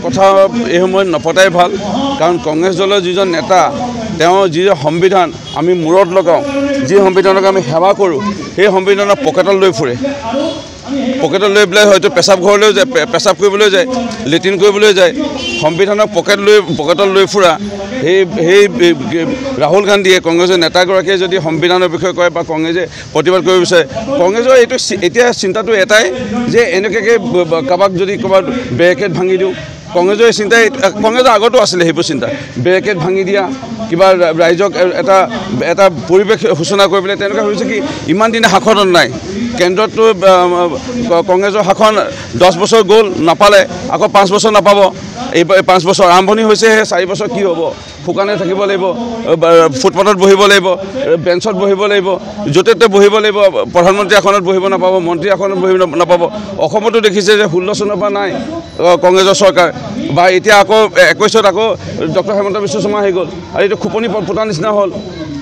কথা এই সময়ত নপতাই ভাল কাৰণ কংগ্ৰেছ দলৰ যিজন নেতা তেওঁ যি সংবিধান আমি মূৰত লগাওঁ যি সংবিধানক আমি সেৱা কৰোঁ সেই সংবিধানক পকেটত লৈ ফুৰে পকেটত লৈ পেলাই হয়তো পেচাব ঘৰলৈও যায় পেচাব কৰিবলৈ যায় লেট্ৰিন কৰিবলৈ যায় সংবিধানক পকেটত লৈ ফুৰা সেই ৰাহুল গান্ধীয়ে কংগ্ৰেছৰ নেতাগৰাকীয়ে যদি সংবিধানৰ বিষয়ে কয় বা কংগ্ৰেছে প্ৰতিবাদ কৰিব বিচাৰে কংগ্ৰেছৰ এইটো এতিয়া চিন্তাটো এটাই যে এনেকুৱাকৈ কাৰোবাক যদি ক'ৰবাত বেৰিকেড ভাঙি দিওঁ কংগ্ৰেছৰ চিন্তাই কংগ্ৰেছৰ আগতো আছিলে সেইবোৰ চিন্তা বেৰিকেড ভাঙি দিয়া কিবা ৰাইজক এটা পৰিৱেশ সূচনা কৰিবলৈ তেনেকুৱা হৈছে কি ইমান দিনে শাসনত নাই কেন্দ্ৰততো কংগ্ৰেছৰ শাসন 10 বছৰ গ'ল নাপালে আকৌ 5 বছৰ নাপাব এইবাৰ 5 বছৰ আৰম্ভণি হৈছেহে 4 বছৰ কি হ'ব শুকানে থাকিব লাগিব ফুটপাথত বহিব লাগিব বেঞ্চত বহিব লাগিব য'তে ত'তে বহিব লাগিব প্ৰধানমন্ত্ৰী আসনত বহিব নাপাব মন্ত্ৰী আসনত বহিব নাপাব অসমতো দেখিছে যে 16 চনৰ পৰা নাই কংগ্ৰেছৰ চৰকাৰ বা এতিয়া আকৌ 21ত আকৌ ডক্টৰ হেমন্ত বিশ্ব শৰ্মা আহি গ'ল আৰু এইটো খুপনি ফুটাৰ নিচিনা হ'ল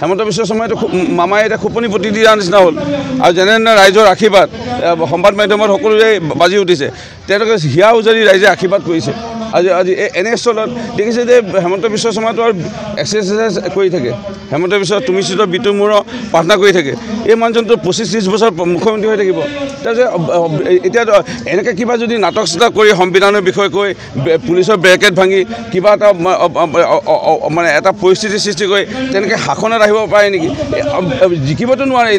হেমন্ত বিশ্ব শৰ্মাইতো মামাই এতিয়া খুপনি পুতি দিয়াৰ নিচিনা হ'ল আৰু যেনে ৰাইজৰ আশীৰ্বাদ সংবাদ মাধ্যমত সকলোৱে বাজি উঠিছে তেওঁলোকে হিয়া উজাৰি ৰাইজে আশীৰ্বাদ কৰিছে আজি এনে স্থলত দেখিছে যে হেমন্ত বিশ্ব শৰ্মাটো আৰু এক্সাৰচাইজ কৰি থাকে হেমন্ত বিশ্ব তুমি চিত বিতু মূৰ প্ৰাৰ্থনা কৰি থাকে এই মানুহজনটো 25-30 বছৰ মুখ্যমন্ত্ৰী হৈ থাকিব তাৰপিছত এতিয়া এনেকৈ কিবা যদি নাটক চাটক কৰি সংবিধানৰ বিষয়ে কৈ পুলিচৰ বেৰিকেড ভাঙি কিবা এটা মানে এটা পৰিস্থিতি সৃষ্টি কৰি তেনেকৈ শাসনত আহিব পাৰে নেকি জিকিবতো নোৱাৰে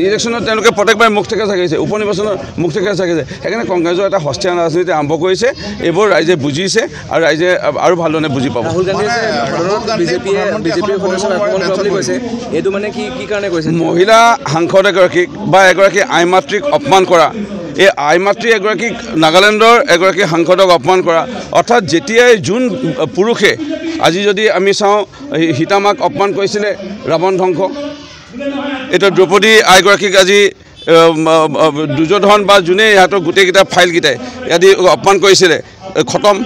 ইলেকশ্যনত তেওঁলোকে প্ৰত্যেকবাৰে মুখ থেকে চাগিছে উপ নিৰ্বাচনত মুখ থেকে চাগিছে সেইকাৰণে কংগ্ৰেছৰ এটা সস্তীয়া ৰাজনীতি আৰম্ভ কৰিছে এইবোৰ ৰাইজে বুজিছে আৰু ৰাইজে আৰু ভালদৰে বুজি পাব মহিলা সাংসদ এগৰাকীক বা এগৰাকী আই মাতৃক অপমান কৰা এই আই মাতৃ এগৰাকীক নাগালেণ্ডৰ এগৰাকী সাংসদক অপমান কৰা অৰ্থাৎ যেতিয়াই যোন পুৰুষে আজি যদি আমি চাওঁ সীতামাক অপমান কৰিছিলে ৰাৱণ ধ্বংস এতিয়া দ্ৰৌপদী আইগৰাকীক আজি দুৰ্যোধন বা যোনে ইহঁতৰ গোটেইকেইটা ফাইলকেইটাই ইয়াত অপমান কৰিছিলে খতম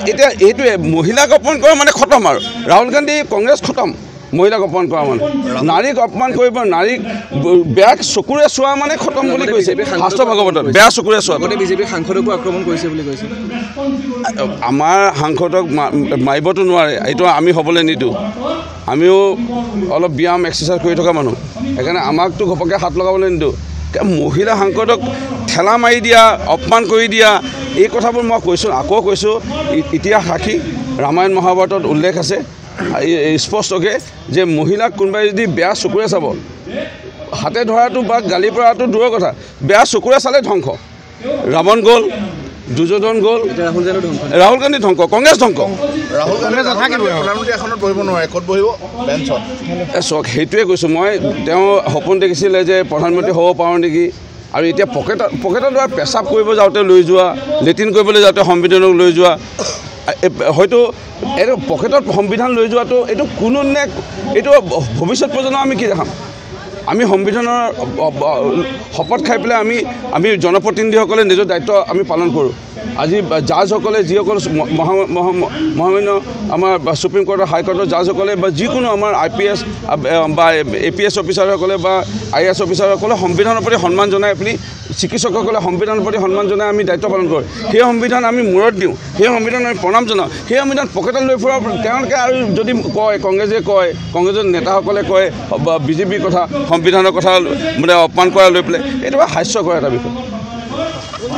এতিয়া এইটোৱে মহিলাক অপমান কৰা মানে খতম আৰু ৰাহুল গান্ধী কংগ্ৰেছ খতম মহিলাক অপমান কৰা মানে নাৰীক অপমান কৰিব নাৰীক বেয়া চকুৰে চোৱা মানে খতম বুলি কৈছে শাস্ত্ৰ ভাগৱতত বেয়া চকুৰে চোৱা বিজেপিৰ সাংসদকো আক্ৰমণ কৰিছে বুলি কৈছে আমাৰ সাংসদক মাৰিবতো নোৱাৰে এইটো আমি হ'বলৈ নিদিওঁ আমিও অলপ ব্যায়াম এক্সাৰচাইজ কৰি থকা মানুহ সেইকাৰণে আমাকতো ঘপককৈ হাত লগাবলৈ নিদিওঁ মহিলা সাংসদক ঠেলা মাৰি দিয়া অপমান কৰি দিয়া এই কথাবোৰ মই কৈছোঁ আকৌ কৈছোঁ ইতিহাস সাক্ষী ৰামায়ণ মহাভাৰতত উল্লেখ আছে স্পষ্টকৈ যে মহিলাক কোনোবাই যদি বেয়া চকুৰে চাব হাতে ধৰাটো বা গালি পৰাটো দূৰৰ কথা বেয়া চকুৰে চালে ধ্বংস ৰাৱণ গ'ল দুৰ্যোধন গ'ল ৰাহুল গান্ধী ধ্বংস কংগ্ৰেছ ধ্বংস চাওক সেইটোৱে কৈছোঁ মই তেওঁ সপোন দেখিছিলে যে প্ৰধানমন্ত্ৰী হ'ব পাৰোঁ নেকি আৰু এতিয়া পকেটত লোৱা পেচাব কৰিব যাওঁতে লৈ যোৱা লেট্ৰিন কৰিবলৈ যাওঁতে সংবিধানক লৈ যোৱা হয়তো এইটো পকেটত সংবিধান লৈ যোৱাটো এইটো কোনো নে এইটো ভৱিষ্যত প্ৰজন্ম আমি কি দেখাম আমি সংবিধানৰ শপত খাই পেলাই আমি জনপ্ৰতিনিধিসকলে নিজৰ দায়িত্ব আমি পালন কৰোঁ আজি জাজসকলে যিসকল মহামান্য আমাৰ সুপ্ৰিম কোৰ্টৰ হাইকোৰ্টৰ জাজসকলে বা যিকোনো আমাৰ IPS বা APS অফিচাৰসকলে বা IAS অফিচাৰসকলে সংবিধানৰ প্ৰতি সন্মান জনাই আপুনি চিকিৎসকসকলে সংবিধানৰ প্ৰতি সন্মান জনাই আমি দায়িত্ব পালন কৰোঁ সেই সংবিধান আমি মূৰত দিওঁ সেই সংবিধান আমি প্ৰণাম জনাওঁ সেই সংবিধান পকেটত লৈ ফুৰা তেওঁলোকে আৰু যদি কয় কংগ্ৰেছে কয় কংগ্ৰেছৰ নেতাসকলে কয় বা বিজেপিৰ কথা সংবিধানৰ কথা মানে অপমান কৰা লৈ পেলাই এইটো হাস্যকৰ এটা বিষয়